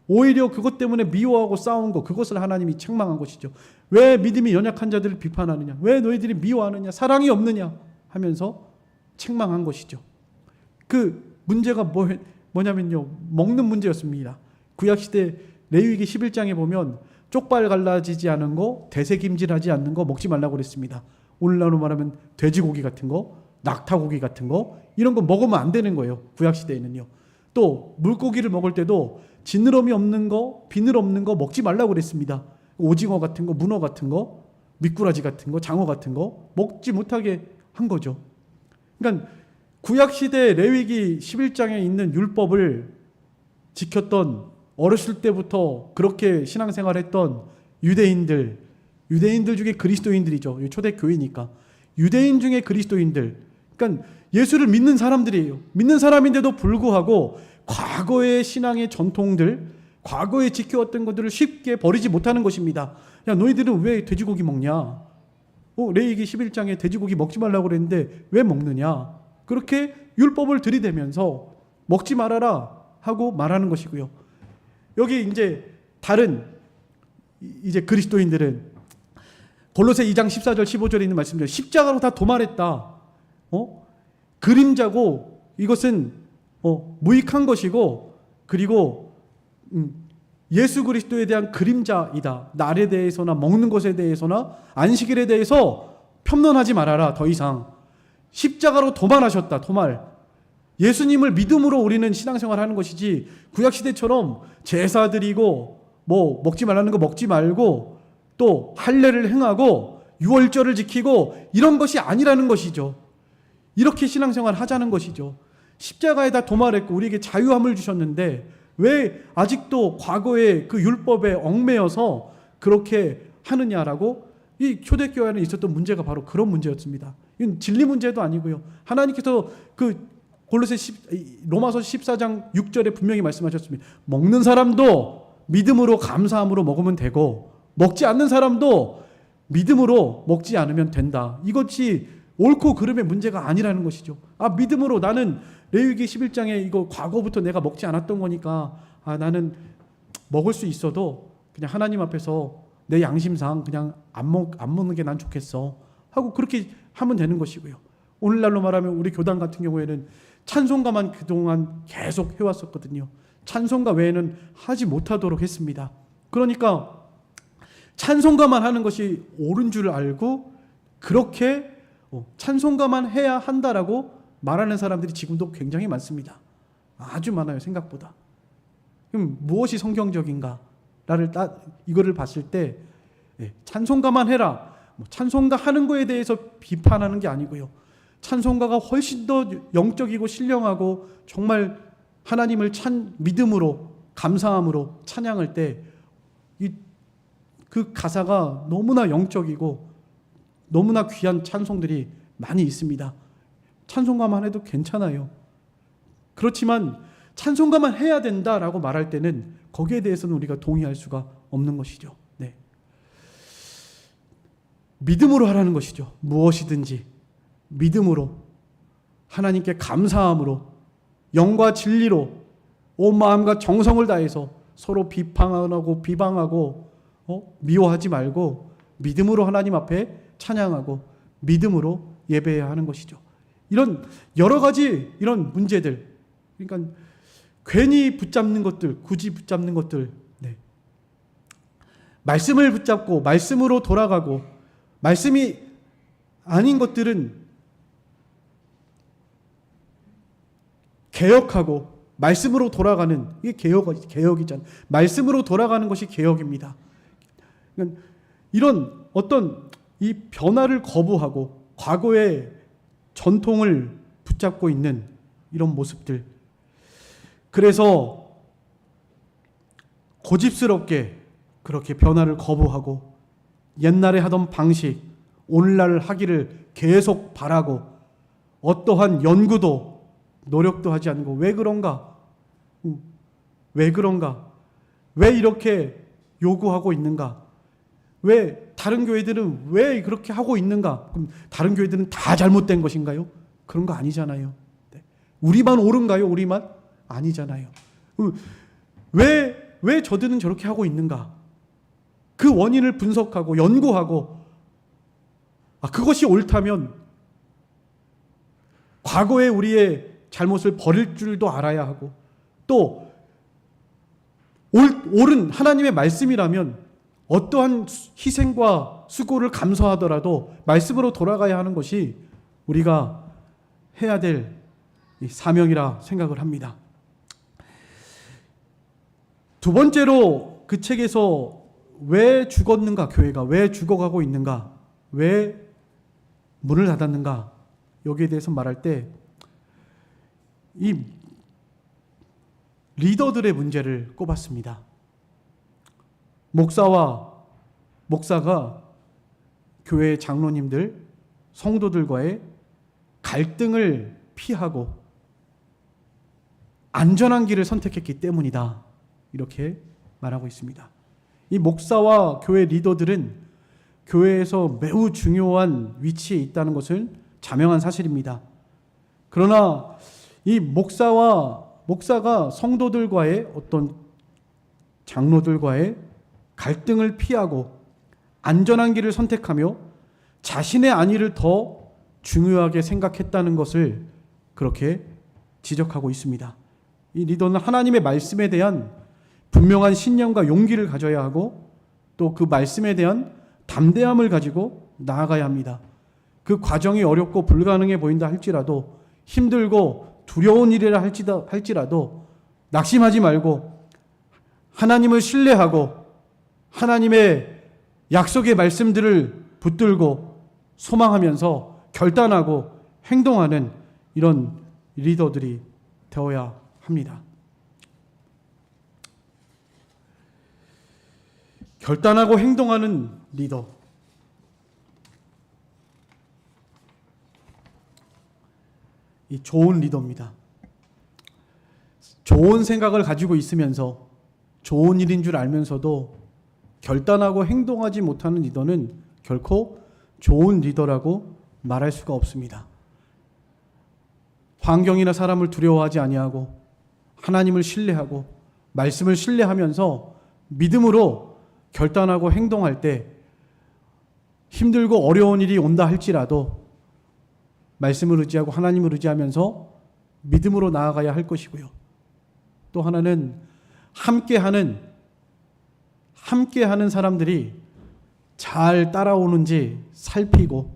오히려 그것 때문에 미워하고 싸운 거, 그것을 하나님이 책망한 것이죠. 왜 믿음이 연약한 자들을 비판하느냐? 왜 너희들이 미워하느냐? 사랑이 없느냐? 하면서 책망한 것이죠. 그 문제가 뭐냐면요. 먹는 문제였습니다. 구약시대 레위기 11장에 보면 쪽발 갈라지지 않은 거, 대새김질하지 않는 거 먹지 말라고 그랬습니다. 오늘날로 말하면 돼지고기 같은 거, 낙타고기 같은 거, 이런 거 먹으면 안 되는 거예요. 구약시대에는요. 또 물고기를 먹을 때도 지느러미 없는 거, 비늘 없는 거 먹지 말라고 그랬습니다. 오징어 같은 거, 문어 같은 거, 미꾸라지 같은 거, 장어 같은 거 먹지 못하게 한 거죠. 그러니까 구약시대 레위기 11장에 있는 율법을 지켰던, 어렸을 때부터 그렇게 신앙생활했던 유대인들 중에 그리스도인들이죠. 초대교회니까. 유대인 중에 그리스도인들, 그러니까 예수를 믿는 사람들이에요. 믿는 사람인데도 불구하고 과거의 신앙의 전통들, 과거에 지켜왔던 것들을 쉽게 버리지 못하는 것입니다. 야, 너희들은 왜 돼지고기 먹냐? 레위기 11장에 돼지고기 먹지 말라고 그랬는데 왜 먹느냐? 그렇게 율법을 들이대면서 먹지 말아라 하고 말하는 것이고요. 여기 이제 다른 이제 그리스도인들은 골로새 2장 14절 15절에 있는 말씀대로 십자가로 다 도말했다. 그림자고 이것은 무익한 것이고, 그리고 예수 그리스도에 대한 그림자이다. 날에 대해서나 먹는 것에 대해서나 안식일에 대해서 편론하지 말아라. 더 이상 십자가로 도말하셨다. 도말. 예수님을 믿음으로 우리는 신앙생활 하는 것이지, 구약시대처럼 제사 드리고 뭐 먹지 말라는 거 먹지 말고 또 할례를 행하고 유월절을 지키고 이런 것이 아니라는 것이죠. 이렇게 신앙생활 하자는 것이죠. 십자가에다 도말했고 우리에게 자유함을 주셨는데 왜 아직도 과거의 그 율법에 얽매여서 그렇게 하느냐라고, 이 초대교회 안에 있었던 문제가 바로 그런 문제였습니다. 이건 진리 문제도 아니고요. 하나님께서 그 로마서 14장 6절에 분명히 말씀하셨습니다. 먹는 사람도 믿음으로 감사함으로 먹으면 되고 먹지 않는 사람도 믿음으로 먹지 않으면 된다. 이것이 옳고 그름의 문제가 아니라는 것이죠. 믿음으로 나는 레위기 11장에 이거 과거부터 내가 먹지 않았던 거니까 나는 먹을 수 있어도 그냥 하나님 앞에서 내 양심상 그냥 안 먹는 게 난 좋겠어 하고 그렇게 하면 되는 것이고요. 오늘날로 말하면 우리 교단 같은 경우에는 찬송가만 그동안 계속 해왔었거든요. 찬송가 외에는 하지 못하도록 했습니다. 그러니까 찬송가만 하는 것이 옳은 줄 알고 그렇게 찬송가만 해야 한다라고 말하는 사람들이 지금도 굉장히 많습니다. 아주 많아요. 생각보다. 그럼 무엇이 성경적인가를 이거를 봤을 때 찬송가만 해라. 찬송가 하는 거에 대해서 비판하는 게 아니고요. 찬송가가 훨씬 더 영적이고 신령하고 정말 하나님을 믿음으로 감사함으로 찬양할 때 그 가사가 너무나 영적이고 너무나 귀한 찬송들이 많이 있습니다. 찬송가만 해도 괜찮아요. 그렇지만 찬송가만 해야 된다라고 말할 때는 거기에 대해서는 우리가 동의할 수가 없는 것이죠. 네. 믿음으로 하라는 것이죠. 무엇이든지 믿음으로, 하나님께 감사함으로, 영과 진리로 온 마음과 정성을 다해서 서로 비판하고 미워하지 말고 믿음으로 하나님 앞에 찬양하고 믿음으로 예배해야 하는 것이죠. 이런 여러 가지 이런 문제들, 그러니까 괜히 붙잡는 것들, 굳이 붙잡는 것들, 네. 말씀을 붙잡고 말씀으로 돌아가고 말씀이 아닌 것들은 개혁하고 말씀으로 돌아가는, 이게 개혁이잖아요. 말씀으로 돌아가는 것이 개혁입니다. 그러니까 이런 어떤 이 변화를 거부하고 과거의 전통을 붙잡고 있는 이런 모습들, 그래서 고집스럽게 그렇게 변화를 거부하고 옛날에 하던 방식, 오늘날 하기를 계속 바라고 어떠한 연구도 노력도 하지 않고, 왜 그런가? 왜 그런가? 왜 이렇게 요구하고 있는가? 왜 다른 교회들은 왜 그렇게 하고 있는가? 그럼 다른 교회들은 다 잘못된 것인가요? 그런 거 아니잖아요. 우리만 옳은가요? 우리만? 아니잖아요. 왜 저들은 저렇게 하고 있는가? 그 원인을 분석하고 연구하고, 그것이 옳다면 과거에 우리의 잘못을 버릴 줄도 알아야 하고, 또 옳은 하나님의 말씀이라면 어떠한 희생과 수고를 감수하더라도 말씀으로 돌아가야 하는 것이 우리가 해야 될 사명이라 생각을 합니다. 두 번째로, 그 책에서 왜 죽었는가, 교회가 왜 죽어가고 있는가, 왜 문을 닫았는가, 여기에 대해서 말할 때 이 리더들의 문제를 꼽았습니다. 목사가 교회 장로님들, 성도들과의 갈등을 피하고 안전한 길을 선택했기 때문이다, 이렇게 말하고 있습니다. 이 목사와 교회 리더들은 교회에서 매우 중요한 위치에 있다는 것을 자명한 사실입니다. 그러나 이 목사가 성도들과의 어떤 장로들과의 갈등을 피하고 안전한 길을 선택하며 자신의 안위를 더 중요하게 생각했다는 것을 그렇게 지적하고 있습니다. 이 리더는 하나님의 말씀에 대한 분명한 신념과 용기를 가져야 하고, 또 그 말씀에 대한 담대함을 가지고 나아가야 합니다. 그 과정이 어렵고 불가능해 보인다 할지라도, 힘들고 두려운 일이라 할지라도 낙심하지 말고 하나님을 신뢰하고 하나님의 약속의 말씀들을 붙들고 소망하면서 결단하고 행동하는 이런 리더들이 되어야 합니다. 결단하고 행동하는 리더. 이 좋은 리더입니다. 좋은 생각을 가지고 있으면서 좋은 일인 줄 알면서도 결단하고 행동하지 못하는 리더는 결코 좋은 리더라고 말할 수가 없습니다. 환경이나 사람을 두려워하지 아니하고 하나님을 신뢰하고 말씀을 신뢰하면서 믿음으로 결단하고 행동할 때 힘들고 어려운 일이 온다 할지라도 말씀을 의지하고 하나님을 의지하면서 믿음으로 나아가야 할 것이고요. 또 하나는 함께하는 사람들이 잘 따라오는지 살피고,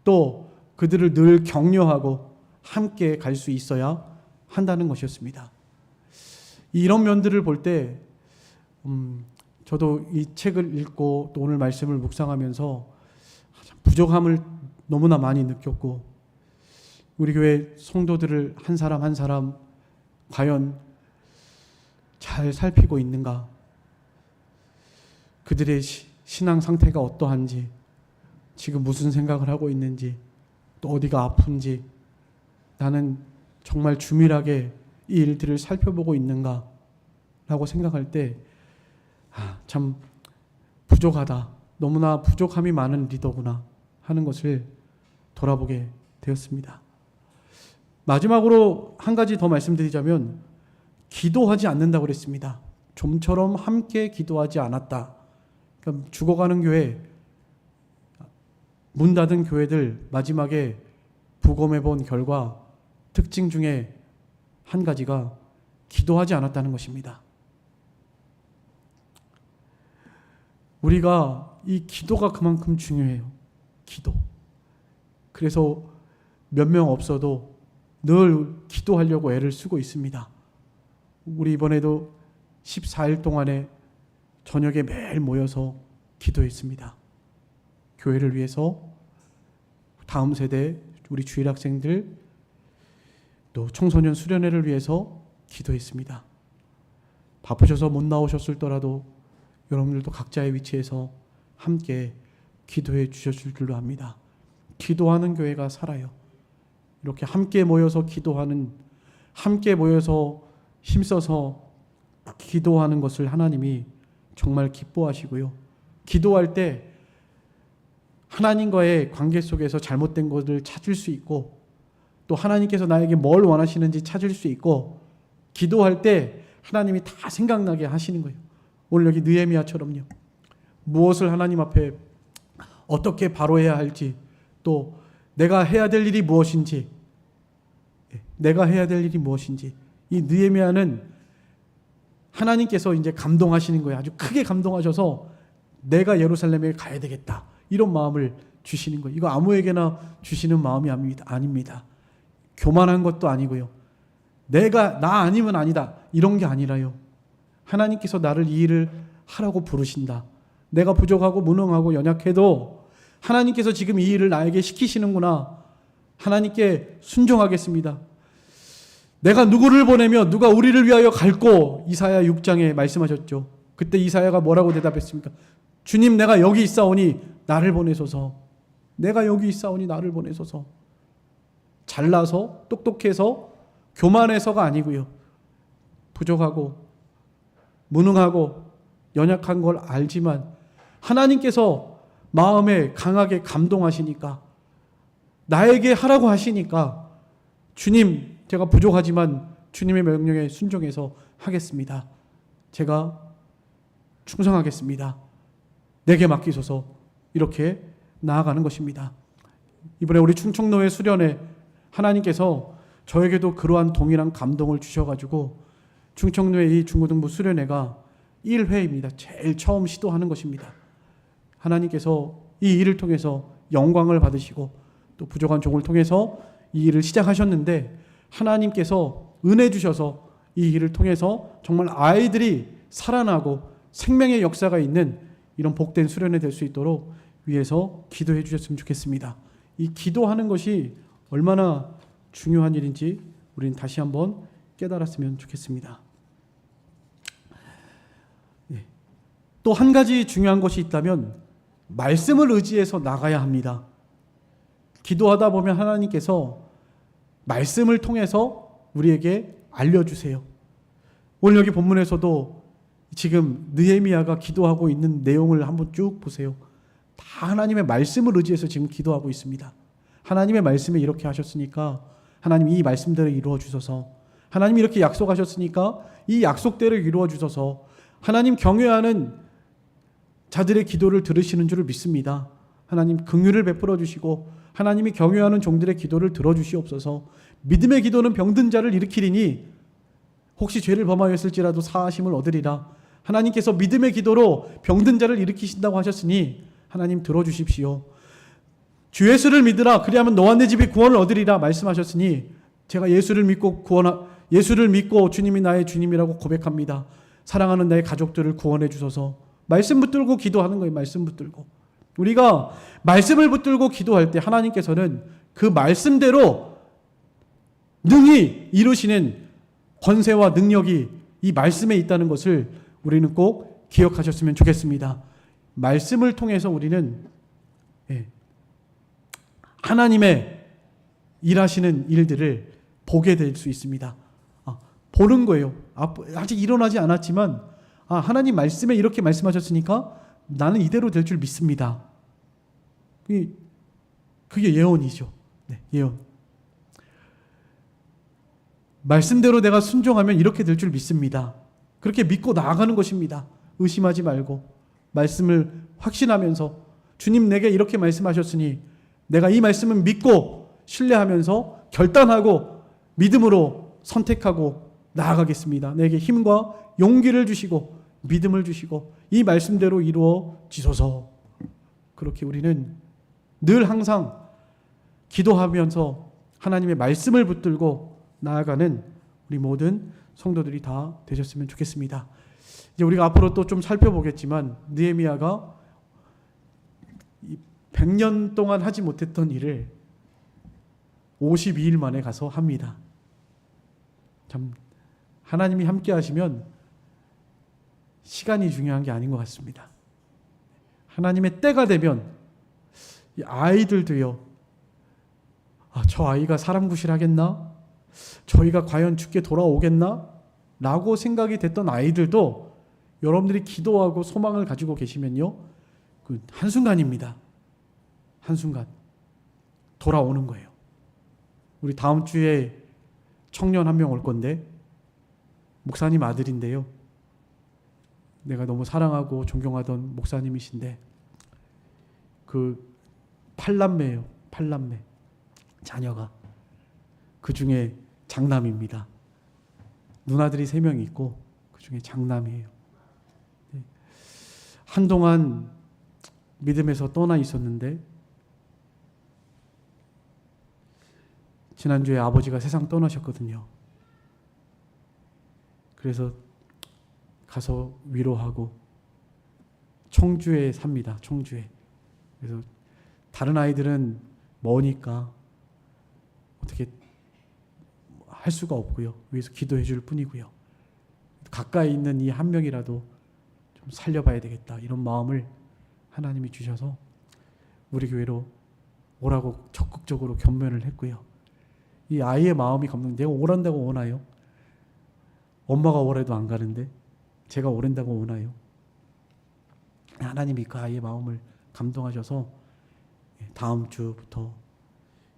또 그들을 늘 격려하고 함께 갈 수 있어야 한다는 것이었습니다. 이런 면들을 볼 때 저도 이 책을 읽고 또 오늘 말씀을 묵상하면서 부족함을 너무나 많이 느꼈고, 우리 교회 성도들을 한 사람 한 사람 과연 잘 살피고 있는가, 그들의 신앙 상태가 어떠한지, 지금 무슨 생각을 하고 있는지, 또 어디가 아픈지, 나는 정말 주밀하게 이 일들을 살펴보고 있는가 라고 생각할 때 참 부족하다, 너무나 부족함이 많은 리더구나 하는 것을 돌아보게 되었습니다. 마지막으로 한 가지 더 말씀드리자면, 기도하지 않는다고 그랬습니다. 좀처럼 함께 기도하지 않았다. 그러니까 죽어가는 교회, 문 닫은 교회들 마지막에 부검해 본 결과 특징 중에 한 가지가 기도하지 않았다는 것입니다. 우리가 이 기도가 그만큼 중요해요. 기도. 그래서 몇 명 없어도 늘 기도하려고 애를 쓰고 있습니다. 우리 이번에도 14일 동안에 저녁에 매일 모여서 기도했습니다. 교회를 위해서, 다음 세대 우리 주일 학생들, 또 청소년 수련회를 위해서 기도했습니다. 바쁘셔서 못 나오셨을더라도 여러분들도 각자의 위치에서 함께 기도해 주셨을 줄로 압니다. 기도하는 교회가 살아요. 이렇게 함께 모여서 기도하는, 함께 모여서 힘써서 기도하는 것을 하나님이 정말 기뻐하시고요. 기도할 때 하나님과의 관계 속에서 잘못된 것을 찾을 수 있고, 또 하나님께서 나에게 뭘 원하시는지 찾을 수 있고, 기도할 때 하나님이 다 생각나게 하시는 거예요. 오늘 여기 느헤미야처럼요. 무엇을 하나님 앞에 어떻게 바로해야 할지, 또 내가 해야 될 일이 무엇인지, 내가 해야 될 일이 무엇인지, 이 느헤미야는 하나님께서 이제 감동하시는 거예요. 아주 크게 감동하셔서 내가 예루살렘에 가야 되겠다, 이런 마음을 주시는 거예요. 이거 아무에게나 주시는 마음이 아닙니다. 교만한 것도 아니고요. 내가 나 아니면 아니다, 이런 게 아니라요. 하나님께서 나를 이 일을 하라고 부르신다. 내가 부족하고 무능하고 연약해도 하나님께서 지금 이 일을 나에게 시키시는구나. 하나님께 순종하겠습니다. 내가 누구를 보내며 누가 우리를 위하여 갈고, 이사야 6장에 말씀하셨죠. 그때 이사야가 뭐라고 대답했습니까? 주님, 내가 여기 있사오니 나를 보내소서. 내가 여기 있사오니 나를 보내소서. 잘나서 똑똑해서 교만해서가 아니고요. 부족하고 무능하고 연약한 걸 알지만 하나님께서 마음에 강하게 감동하시니까, 나에게 하라고 하시니까, 주님, 제가 부족하지만 주님의 명령에 순종해서 하겠습니다. 제가 충성하겠습니다. 내게 맡기소서. 이렇게 나아가는 것입니다. 이번에 우리 충청노회 수련회 하나님께서 저에게도 그러한 동일한 감동을 주셔가지고 충청노회 이 중고등부 수련회가 1회입니다. 제일 처음 시도하는 것입니다. 하나님께서 이 일을 통해서 영광을 받으시고 또 부족한 종을 통해서 이 일을 시작하셨는데, 하나님께서 은혜 주셔서 이 일을 통해서 정말 아이들이 살아나고 생명의 역사가 있는 이런 복된 수련회 될 수 있도록 위해서 기도해 주셨으면 좋겠습니다. 이 기도하는 것이 얼마나 중요한 일인지 우리는 다시 한번 깨달았으면 좋겠습니다. 또 한 가지 중요한 것이 있다면 말씀을 의지해서 나가야 합니다. 기도하다 보면 하나님께서 말씀을 통해서 우리에게 알려주세요. 오늘 여기 본문에서도 지금 느헤미야가 기도하고 있는 내용을 한번 쭉 보세요. 다 하나님의 말씀을 의지해서 지금 기도하고 있습니다. 하나님의 말씀에 이렇게 하셨으니까 하나님 이 말씀대로 이루어 주소서. 하나님 이렇게 약속하셨으니까 이 약속대로 이루어 주소서. 하나님 경외하는 자들의 기도를 들으시는 줄을 믿습니다. 하나님 긍휼을 베풀어 주시고 하나님이 경외하는 종들의 기도를 들어주시옵소서. 믿음의 기도는 병든 자를 일으키리니 혹시 죄를 범하였을지라도 사하심을 얻으리라. 하나님께서 믿음의 기도로 병든 자를 일으키신다고 하셨으니 하나님 들어주십시오. 주 예수를 믿으라, 그리하면 너와 내 집이 구원을 얻으리라 말씀하셨으니 제가 예수를 믿고 주님이 나의 주님이라고 고백합니다. 사랑하는 나의 가족들을 구원해 주소서. 말씀 붙들고 기도하는 거예요. 말씀 붙들고. 우리가 말씀을 붙들고 기도할 때 하나님께서는 그 말씀대로 능히 이루시는 권세와 능력이 이 말씀에 있다는 것을 우리는 꼭 기억하셨으면 좋겠습니다. 말씀을 통해서 우리는 하나님의 일하시는 일들을 보게 될 수 있습니다. 보는 거예요. 아직 일어나지 않았지만 하나님 말씀에 이렇게 말씀하셨으니까 나는 이대로 될 줄 믿습니다. 그게 예언이죠. 네, 예언. 말씀대로 내가 순종하면 이렇게 될 줄 믿습니다. 그렇게 믿고 나아가는 것입니다. 의심하지 말고 말씀을 확신하면서 주님 내게 이렇게 말씀하셨으니 내가 이 말씀을 믿고 신뢰하면서 결단하고 믿음으로 선택하고 나아가겠습니다. 내게 힘과 용기를 주시고 믿음을 주시고 이 말씀대로 이루어지소서. 그렇게 우리는 늘 항상 기도하면서 하나님의 말씀을 붙들고 나아가는 우리 모든 성도들이 다 되셨으면 좋겠습니다. 이제 우리가 앞으로 또 좀 살펴보겠지만 느헤미야가 100년 동안 하지 못했던 일을 52일 만에 가서 합니다. 참 하나님이 함께 하시면 시간이 중요한 게 아닌 것 같습니다. 하나님의 때가 되면 이 아이들도요. 저 아이가 사람 구실하겠나? 저희가 과연 주께 돌아오겠나? 라고 생각이 됐던 아이들도 여러분들이 기도하고 소망을 가지고 계시면요. 그 한순간입니다. 한순간 돌아오는 거예요. 우리 다음 주에 청년 한 명 올 건데 목사님 아들인데요. 내가 너무 사랑하고 존경하던 목사님이신데 그 8남매예요. 8남매. 자녀가. 그 중에 장남입니다. 누나들이 3명 있고 그 중에 장남이에요. 한동안 믿음에서 떠나 있었는데 지난주에 아버지가 세상 떠나셨거든요. 그래서 가서 위로하고 청주에 삽니다. 청주에. 그래서 다른 아이들은 머니까 어떻게 할 수가 없고요. 위에서 기도해 줄 뿐이고요. 가까이 있는 이 한 명이라도 좀 살려봐야 되겠다. 이런 마음을 하나님이 주셔서 우리 교회로 오라고 적극적으로 견면을 했고요. 이 아이의 마음이 감동. 내가 오란다고 오나요? 엄마가 오래도 안 가는데 제가 오랜다고 오나요? 하나님이 그 아이의 마음을 감동하셔서 다음 주부터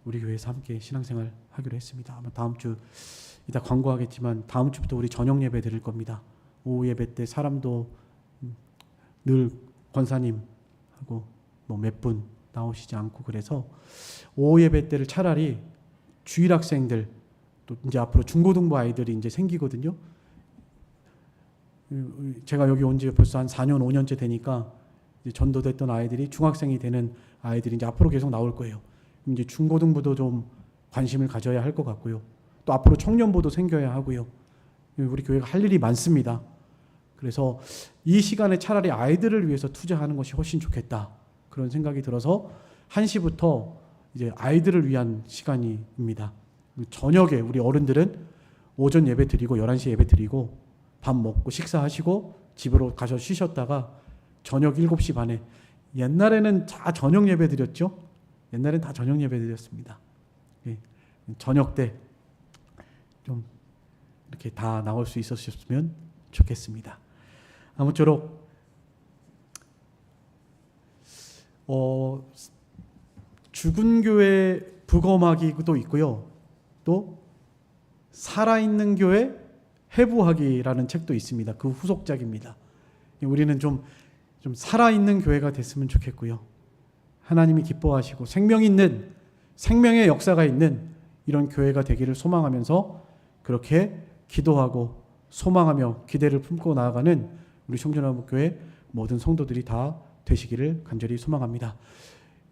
우리 교회에서 함께 신앙생활 하기로 했습니다. 아마 다음 주 이따 광고하겠지만 다음 주부터 우리 저녁 예배 드릴 겁니다. 오후 예배 때 사람도 늘 권사님하고 뭐 몇 분 나오시지 않고 그래서 오후 예배 때를 차라리 주일 학생들 또 이제 앞으로 중고등부 아이들이 이제 생기거든요. 제가 여기 온 지 벌써 한 4년 5년째 되니까 이제 전도됐던 아이들이 중학생이 되는 아이들이 이제 앞으로 계속 나올 거예요. 이제 중고등부도 좀 관심을 가져야 할 것 같고요. 또 앞으로 청년부도 생겨야 하고요. 우리 교회가 할 일이 많습니다. 그래서 이 시간에 차라리 아이들을 위해서 투자하는 것이 훨씬 좋겠다. 그런 생각이 들어서 1시부터 이제 아이들을 위한 시간입니다. 저녁에 우리 어른들은 오전 예배 드리고 11시 예배 드리고 밥 먹고 식사하시고 집으로 가서 쉬셨다가 저녁 7시 반에 옛날에는 다 저녁 예배 드렸죠. 옛날엔 다 저녁 예배 드렸습니다. 저녁 때 좀 이렇게 다 나올 수 있었으면 좋겠습니다. 아무쪼록 죽은 교회 부검하기도 있고요. 또 살아있는 교회 회부하기라는 책도 있습니다. 그 후속작입니다. 우리는 좀 살아있는 교회가 됐으면 좋겠고요. 하나님이 기뻐하시고 생명 있는 생명의 역사가 있는 이런 교회가 되기를 소망하면서 그렇게 기도하고 소망하며 기대를 품고 나아가는 우리 청주나무교회 모든 성도들이 다 되시기를 간절히 소망합니다.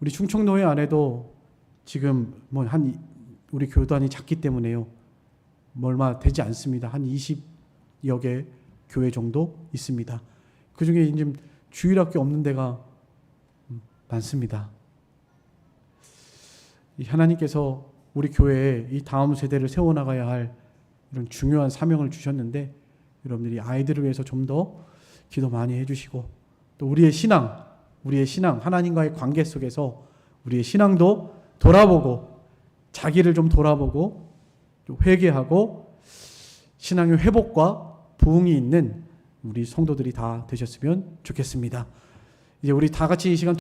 우리 충청도회 안에도 지금 우리 교단이 작기 때문에요. 얼마 되지 않습니다. 한 20여 개 교회 정도 있습니다. 그 중에 이제 주일학교 없는 데가 많습니다. 하나님께서 우리 교회에 이 다음 세대를 세워나가야 할 이런 중요한 사명을 주셨는데 여러분들이 아이들을 위해서 좀 더 기도 많이 해주시고 또 우리의 신앙 하나님과의 관계 속에서 우리의 신앙도 돌아보고 자기를 좀 돌아보고 좀 회개하고 신앙의 회복과 부흥이 있는 우리 성도들이 다 되셨으면 좋겠습니다. 이제 우리 다 같이 이 시간